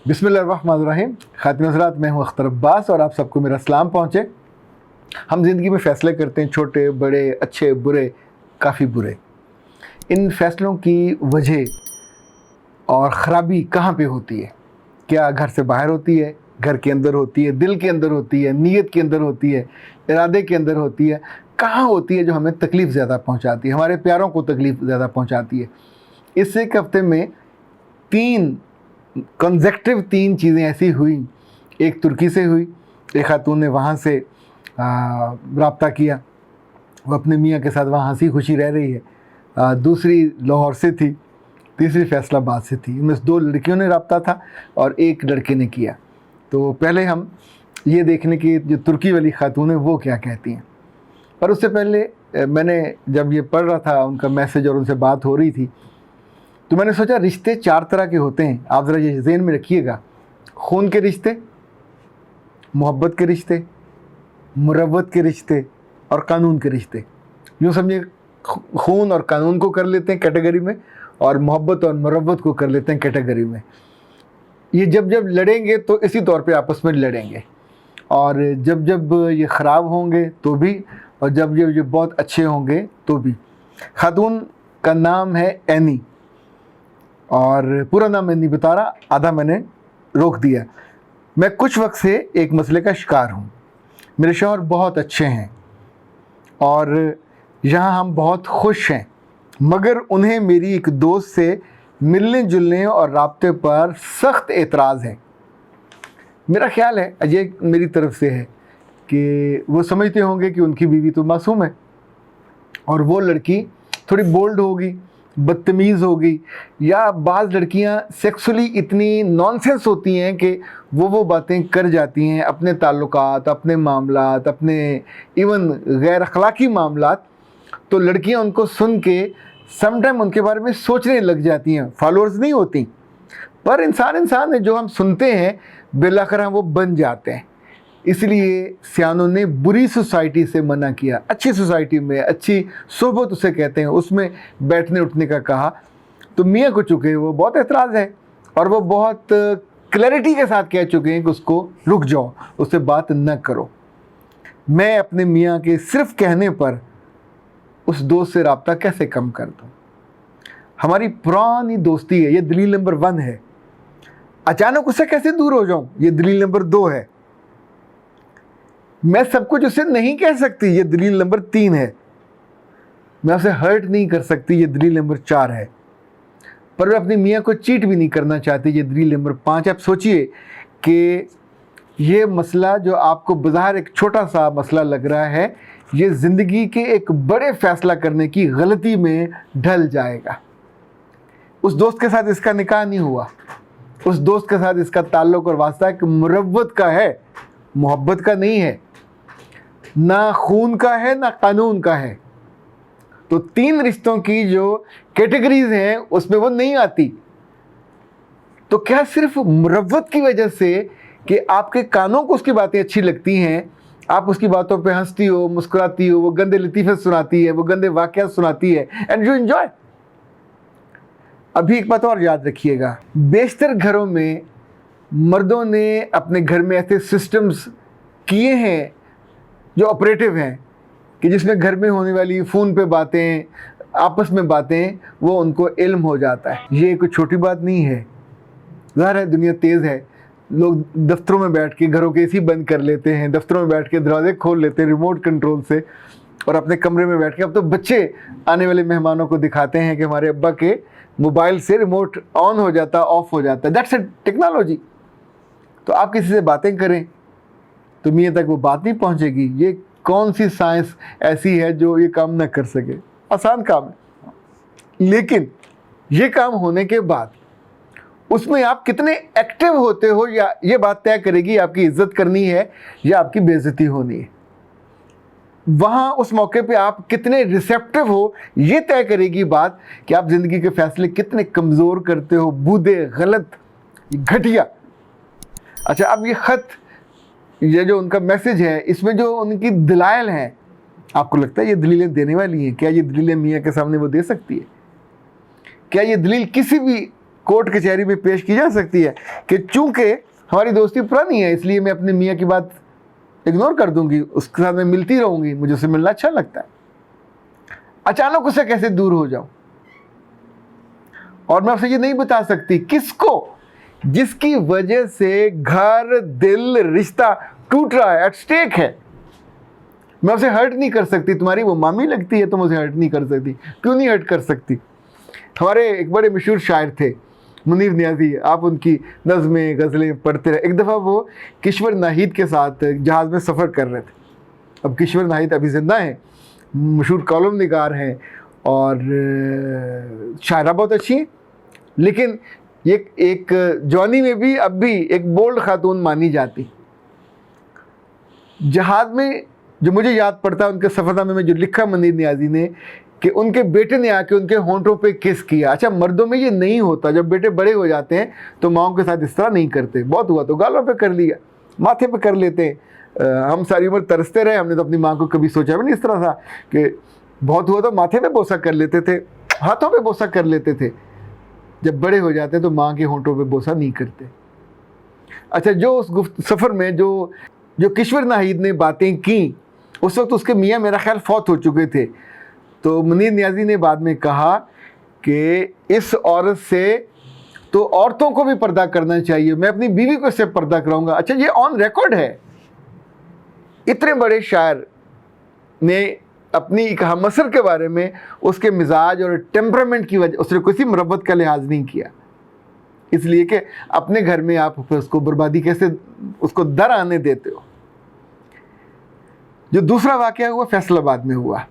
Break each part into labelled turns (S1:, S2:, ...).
S1: बिस्मिल्लाहिर्रहमानिर्रहीम। खातिन हज़रात, मैं हूँ अख्तर अब्बास और आप सबको मेरा सलाम पहुँचे। हम ज़िंदगी में फ़ैसले करते हैं, छोटे बड़े, अच्छे बुरे, काफ़ी बुरे। इन फ़ैसलों की वजह और ख़राबी कहाँ पे होती है? क्या घर से बाहर होती है, घर के अंदर होती है, दिल के अंदर होती है, नीयत के अंदर होती है, इरादे के अंदर होती है? कहाँ होती है जो हमें तकलीफ़ ज़्यादा पहुँचाती है, हमारे प्यारों को तकलीफ़ ज़्यादा पहुँचाती है? इस एक हफ़्ते में तीन चीज़ें ऐसी हुई। एक तुर्की से हुई, एक खातून ने वहाँ से रब्ता किया, वो अपने मियाँ के साथ वहाँ हंसी खुशी रह रही है। दूसरी लाहौर से थी, तीसरी फैसलाबाद से थी। इनमें 2 लड़कियों ने रब्ता था और एक लड़के ने किया। तो पहले हम ये देखने की जो तुर्की वाली खातून है वो क्या कहती हैं। पर उससे पहले मैंने जब ये पढ़ रहा था उनका मैसेज और उनसे बात हो रही थी, तो मैंने सोचा रिश्ते 4 तरह के होते हैं। आप ज़रा ये ज़हन में रखिएगा। खून के रिश्ते, मोहब्बत के रिश्ते, मुरव्वत के रिश्ते और कानून के रिश्ते। यूँ समझिए, खून और कानून को कर लेते हैं कैटेगरी में और मोहब्बत और मुरव्वत को कर लेते हैं कैटेगरी में। ये जब जब लड़ेंगे तो इसी तौर पे आपस में लड़ेंगे, और जब जब ये ख़राब होंगे तो भी, और जब जब ये बहुत अच्छे होंगे तो भी। खातून का नाम है एनी, और पूरा नाम मैं नहीं बता रहा, आधा मैंने रोक दिया। मैं कुछ वक्त से एक मसले का शिकार हूँ। मेरे शौहर बहुत अच्छे हैं और यहाँ हम बहुत खुश हैं, मगर उन्हें मेरी एक दोस्त से मिलने जुलने और राब्ते पर सख्त एतराज़ है। मेरा ख्याल है ये मेरी तरफ से है कि वो समझते होंगे कि उनकी बीवी तो मासूम है और वो लड़की थोड़ी बोल्ड होगी, बदतमीज़ होगी, या बाज़ लड़कियां सेक्सुअली इतनी नॉनसेंस होती हैं कि वो बातें कर जाती हैं अपने ताल्लुकात, अपने मामलात, अपने इवन गैर अखलाकी मामलात। तो लड़कियां उनको सुन के समटाइम उनके बारे में सोचने लग जाती हैं। फॉलोअर्स नहीं होती, पर इंसान है, जो हम सुनते हैं बिलाखिर हम वो बन जाते हैं। इसलिए सियानों ने बुरी सोसाइटी से मना किया, अच्छी सोसाइटी में, अच्छी सोहबत उसे कहते हैं, उसमें बैठने उठने का कहा। तो मियाँ को चुके वो बहुत एतराज़ है और वो बहुत क्लैरिटी के साथ कह चुके हैं कि उसको रुक जाओ, उससे बात न करो। मैं अपने मियाँ के सिर्फ कहने पर उस दोस्त से रब्ता कैसे कम कर दूँ? हमारी पुरानी दोस्ती है, ये दलील नंबर 1 है। अचानक उससे कैसे दूर हो जाऊँ? ये दलील नंबर 2 है। मैं सब कुछ उसे नहीं कह सकती, ये दलील नंबर 3 है। मैं उसे हर्ट नहीं कर सकती, ये दलील नंबर 4 है। पर मैं अपनी मियाँ को चीट भी नहीं करना चाहती, ये दलील नंबर 5 है। आप सोचिए कि ये मसला जो आपको बाहर एक छोटा सा मसला लग रहा है, ये ज़िंदगी के एक बड़े फ़ैसला करने की गलती में ढल जाएगा। उस दोस्त के साथ इसका निकाह नहीं हुआ, उस दोस्त के साथ इसका ताल्लुक़ और वास्ता एक मुरव्वत का है, मोहब्बत का नहीं है। ना खून का है ना कानून का है। तो 3 रिश्तों की जो कैटेगरीज हैं उसमें वो नहीं आती। तो क्या सिर्फ मुरव्वत की वजह से कि आपके कानों को उसकी बातें अच्छी लगती हैं, आप उसकी बातों पे हंसती हो, मुस्कुराती हो, वो गंदे लतीफ़े सुनाती है, वो गंदे वाक़यात सुनाती है, एंड यू एंजॉय। अभी एक बात और याद रखिएगा, बेशतर घरों में मर्दों ने अपने घर में ऐसे सिस्टम्स किए हैं जो ऑपरेटिव हैं कि जिसमें घर में होने वाली फ़ोन पे बातें, आपस में बातें, वो उनको इल्म हो जाता है। ये कोई छोटी बात नहीं है। ज़ाहिर है दुनिया तेज़ है, लोग दफ्तरों में बैठ के घरों के एसी बंद कर लेते हैं, दफ्तरों में बैठ के दरवाजे खोल लेते हैं रिमोट कंट्रोल से, और अपने कमरे में बैठ के, अब तो बच्चे आने वाले मेहमानों को दिखाते हैं कि हमारे अब्बा के मोबाइल से रिमोट ऑन हो जाता, ऑफ हो जाता है। That's a technology. तो आप किसी से बातें करें तो मियाँ तक वो बात नहीं पहुँचेगी। ये कौन सी साइंस ऐसी है जो ये काम न कर सके? आसान काम है, लेकिन ये काम होने के बाद उसमें आप कितने एक्टिव होते हो, या ये बात तय करेगी आपकी इज्जत करनी है या आपकी बेइज्जती होनी है। वहाँ उस मौके पे आप कितने रिसेप्टिव हो, ये तय करेगी बात कि आप ज़िंदगी के फैसले कितने कमज़ोर करते हो, बूढ़े, गलत, घटिया। अच्छा, अब ये ख़त, ये जो उनका मैसेज है, इसमें जो उनकी दलाइल हैं, आपको लगता है ये दलीलें देने वाली हैं? क्या ये दलीलें मियाँ के सामने वो दे सकती है? क्या ये दलील किसी भी कोर्ट कचहरी में पेश की जा सकती है कि चूंकि हमारी दोस्ती पुरानी है इसलिए मैं अपने मियाँ की बात इग्नोर कर दूंगी, उसके साथ मैं मिलती रहूंगी, मुझे उससे मिलना अच्छा लगता है। अचानक उससे कैसे दूर हो जाऊं? और मैं आपसे ये नहीं बता सकती किसको, जिसकी वजह से घर, दिल, रिश्ता टूट रहा है, एट स्टेक है। मैं उसे हर्ट नहीं कर सकती, तुम्हारी वो मामी लगती है, तुम उसे हर्ट नहीं कर सकती। क्यों नहीं हर्ट कर सकती? हमारे एक बड़े मशहूर शायर थे मुनीर नियाज़ी, आप उनकी नज़में गज़लें पढ़ते रहे। एक दफ़ा वो किश्वर नाहिद के साथ जहाज़ में सफ़र कर रहे थे। अब किश्वर नाहिद अभी ज़िंदा हैं, मशहूर कॉलम निगार हैं और शायरा बहुत अच्छी हैं, लेकिन एक जवानी में भी अब भी एक बोल्ड खातून मानी जाती। जहाज़ में जो मुझे याद पड़ता है उनके सफ़रनामे में जो लिखा मुनीर नियाज़ी ने कि उनके बेटे ने आके उनके होंठों पे किस किया। अच्छा, मर्दों में ये नहीं होता, जब बेटे बड़े हो जाते हैं तो माओं के साथ इस तरह नहीं करते। बहुत हुआ तो गालों पे कर लिया, माथे पे कर लेते हैं। हम सारी उम्र तरसते रहे, हमने तो अपनी माँ को कभी सोचा भी नहीं इस तरह था कि बहुत हुआ तो माथे पे बोसा कर लेते थे, हाथों पे बोसा कर लेते थे। जब बड़े हो जाते हैं तो माँ के होंठों पे बोसा नहीं करते। अच्छा, जो उस सफ़र में जो किश्वर नाहिद ने बातें की, उस वक्त उसके मियाँ मेरा ख्याल फौत हो चुके थे। तो मुनीर नियाज़ी ने बाद में कहा कि इस औरत से तो औरतों को भी पर्दा करना चाहिए, मैं अपनी बीवी को इससे पर्दा कराऊंगा। अच्छा, ये ऑन रिकॉर्ड है। इतने बड़े शायर ने अपनी एक हमअसर के बारे में उसके मिजाज और टेम्परामेंट की वजह उसने किसी मुरब्बत का लिहाज नहीं किया, इसलिए कि अपने घर में आप उसको बर्बादी कैसे उसको दर आने देते हो। जो दूसरा वाक़या हुआ फैसलाबाद में हुआ,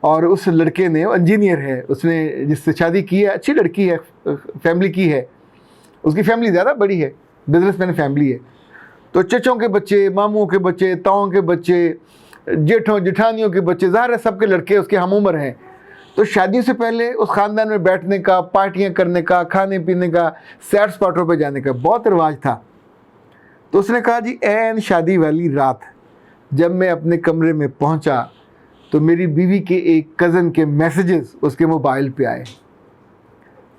S1: और उस लड़के ने, वो इंजीनियर है, उसने जिससे शादी की है, अच्छी लड़की है, फैमिली की है, उसकी फैमिली ज़्यादा बड़ी है, बिजनेसमैन फैमिली है। तो चचों के बच्चे, मामूओं के बच्चे, ताओं के बच्चे, जेठों जेठानियों के बच्चे, ज़ाहिर है सबके लड़के उसके हम उम्र हैं। तो शादियों से पहले उस ख़ानदान में बैठने का, पार्टियाँ करने का, खाने पीने का, सैर स्पॉटों पर जाने का बहुत रिवाज था। तो उसने कहा जी, ऐन शादी वाली रात जब मैं अपने कमरे में पहुंचा तो मेरी बीवी के एक कज़न के मैसेजेस उसके मोबाइल पे आए,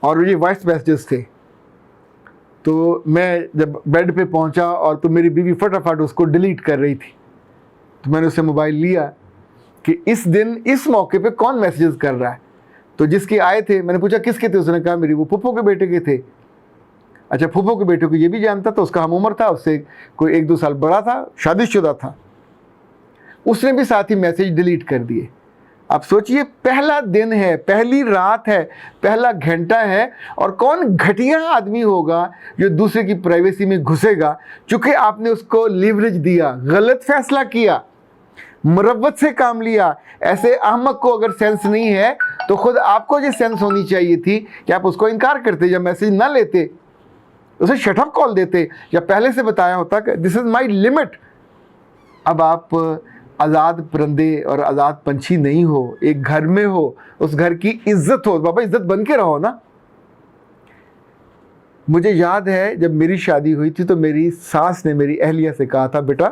S1: और ये वॉइस मैसेजेस थे। तो मैं जब बेड पे पहुंचा और तो मेरी बीवी फटाफट उसको डिलीट कर रही थी, तो मैंने उससे मोबाइल लिया कि इस दिन इस मौके पे कौन मैसेजेस कर रहा है। तो जिसके आए थे, मैंने पूछा किसके थे, उसने कहा मेरी वो फूफो के बेटे के थे। अच्छा, फूफो के बेटे को ये भी जानता था, उसका हम उम्र था, उससे कोई 1-2 साल बड़ा था, शादीशुदा था। उसने भी साथ ही मैसेज डिलीट कर दिए। अब सोचिए, पहला दिन है, पहली रात है, पहला घंटा है, और कौन घटिया आदमी होगा जो दूसरे की प्राइवेसी में घुसेगा। चूंकि आपने उसको लीवरेज दिया, गलत फैसला किया, मुरव्वत से काम लिया। ऐसे अहमक को अगर सेंस नहीं है तो खुद आपको ये सेंस होनी चाहिए थी कि आप उसको इनकार करते या मैसेज ना लेते, उसे शटअप कॉल देते, या पहले से बताया होता कि दिस इज़ माई लिमिट। अब आप आज़ाद परिंदे और आज़ाद पंछी नहीं हो, एक घर में हो, उस घर की इज्जत हो, बाबा इज्जत बन के रहो ना। मुझे याद है जब मेरी शादी हुई थी तो मेरी सास ने मेरी अहलिया से कहा था, बेटा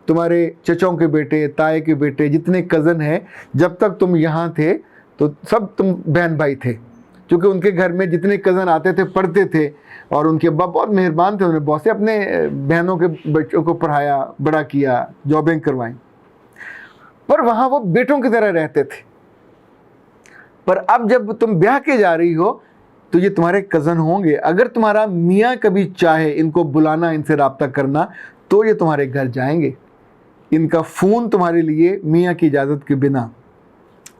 S1: तुम्हारे चचों के बेटे, ताए के बेटे, जितने कज़न हैं, जब तक तुम यहाँ थे तो सब तुम बहन भाई थे। क्योंकि उनके घर में जितने कज़न आते थे पढ़ते थे, और उनके अब्बा बहुत मेहरबान थे, उन्होंने बहुत से अपने बहनों के बच्चों को पढ़ाया, बड़ा किया, जॉबें करवाई, पर वहाँ वो बेटों की तरह रहते थे। पर अब जब तुम ब्याह के जा रही हो तो ये तुम्हारे कज़न होंगे। अगर तुम्हारा मियाँ कभी चाहे इनको बुलाना, इनसे रब्ता करना, तो ये तुम्हारे घर जाएंगे। इनका फ़ोन तुम्हारे लिए मियाँ की इजाज़त के बिना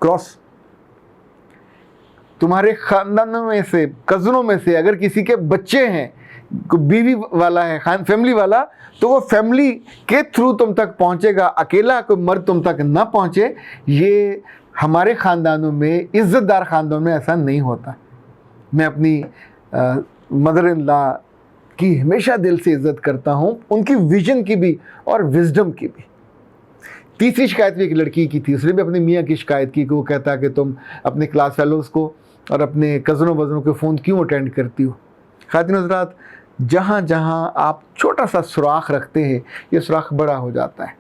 S1: क्रॉस। तुम्हारे ख़ानदानों में से, कज़नों में से अगर किसी के बच्चे हैं, कोई बीवी वाला है, फैमिली वाला, तो वो फैमिली के थ्रू तुम तक पहुंचेगा, अकेला कोई मर्द तुम तक ना पहुंचे। ये हमारे ख़ानदानों में, इज़्ज़तदार ख़ानदानों में ऐसा नहीं होता। मैं अपनी मदर इन लॉ की हमेशा दिल से इज़्ज़त करता हूँ, उनकी विजन की भी और विजडम की भी। तीसरी शिकायत भी एक लड़की की थी, उसने भी अपनी मियाँ की शिकायत की कि वो कहता कि तुम अपने क्लास फेलोज़ को और अपने कज़नों वज़नों के फ़ोन क्यों अटेंड करती हो। ख़ातिन हज़रात, जहाँ जहाँ आप छोटा सा सुराख रखते हैं, ये सुराख बड़ा हो जाता है।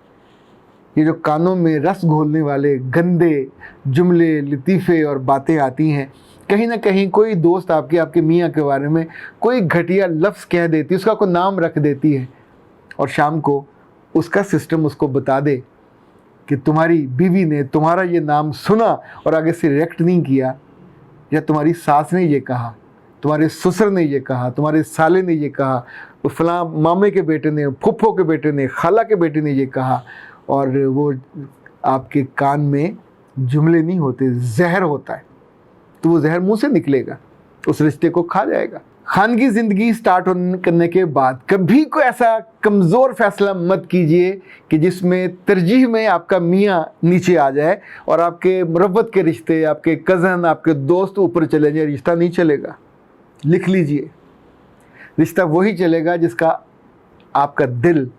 S1: ये जो कानों में रस घोलने वाले गंदे जुमले, लतीफ़े और बातें आती हैं, कहीं ना कहीं कोई दोस्त आपके मियाँ के बारे में कोई घटिया लफ्ज़ कह देती है, उसका कोई नाम रख देती है, और शाम को उसका सिस्टम उसको बता दे कि तुम्हारी बीवी ने तुम्हारा ये नाम सुना और आगे से रिएक्ट नहीं किया, या तुम्हारी सास ने ये कहा, तुम्हारे ससुर ने ये कहा, तुम्हारे साले ने ये कहा, वो फलां मामे के बेटे ने, फुफ्फो के बेटे ने, खाला के बेटे ने ये कहा, और वो आपके कान में जुमले नहीं होते, जहर होता है, तो वो जहर मुंह से निकलेगा, उस रिश्ते को खा जाएगा। खानगी ज़िंदगी स्टार्ट करने के बाद कभी कोई ऐसा कमज़ोर फैसला मत कीजिए कि जिसमें तरजीह में आपका मियाँ नीचे आ जाए और आपके मुरब्बत के रिश्ते, आपके कज़न, आपके दोस्त ऊपर चले जाए। रिश्ता नहीं चलेगा। लिख लीजिए, रिश्ता वही चलेगा जिसका आपका दिल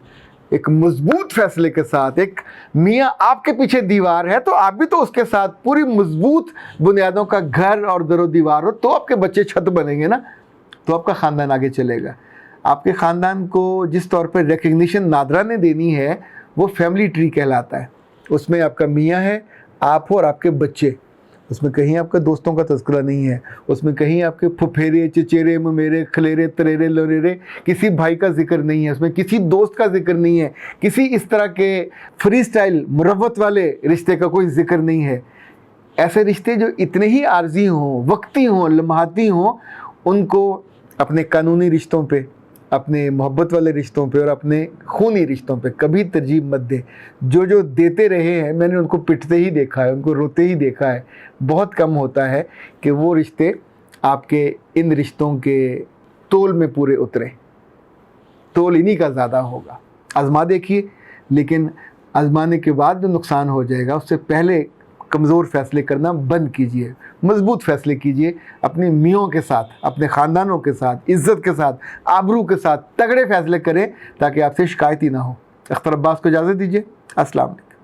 S1: एक मजबूत फैसले के साथ, एक मियाँ आपके पीछे दीवार है तो आप भी तो उसके साथ पूरी मजबूत बुनियादों का घर और दरो दीवार हो, तो आपके बच्चे छत बनेंगे ना, तो आपका ख़ानदान आगे चलेगा। आपके ख़ानदान को जिस तौर पर रिकग्निशन नादरा ने देनी है वो फैमिली ट्री कहलाता है। उसमें आपका मियाँ है, आप हो और आपके बच्चे, उसमें कहीं आपके दोस्तों का तज़किरा नहीं है, उसमें कहीं आपके फुफेरे, चचेरे, ममेरे, खलेरे, तरेरे, लोरेरे, किसी भाई का जिक्र नहीं है, उसमें किसी दोस्त का जिक्र नहीं है, किसी इस तरह के फ्री स्टाइल मुरव्वत वाले रिश्ते का कोई जिक्र नहीं है। ऐसे रिश्ते जो इतने ही आर्जी हों, वक्ती हों, लम्हाती हों, उनको अपने कानूनी रिश्तों पे, अपने मोहब्बत वाले रिश्तों पे और अपने खूनी रिश्तों पे कभी तरजीह मत दे। जो देते रहे हैं, मैंने उनको पिटते ही देखा है, उनको रोते ही देखा है। बहुत कम होता है कि वो रिश्ते आपके इन रिश्तों के तोल में पूरे उतरे। तोल इन्हीं का ज़्यादा होगा। आज़मा देखिए, लेकिन आज़माने के बाद जो नुकसान हो जाएगा उससे पहले कमज़ोर फ़ैसले करना बंद कीजिए, मजबूत फ़ैसले कीजिए। अपने मियों के साथ, अपने ख़ानदानों के साथ, इज़्ज़त के साथ, आबरू के साथ तगड़े फ़ैसले करें ताकि आपसे शिकायत ही ना हो। अख्तर अब्बास को इजाज़त दीजिए। अस्सलाम वालेकुम।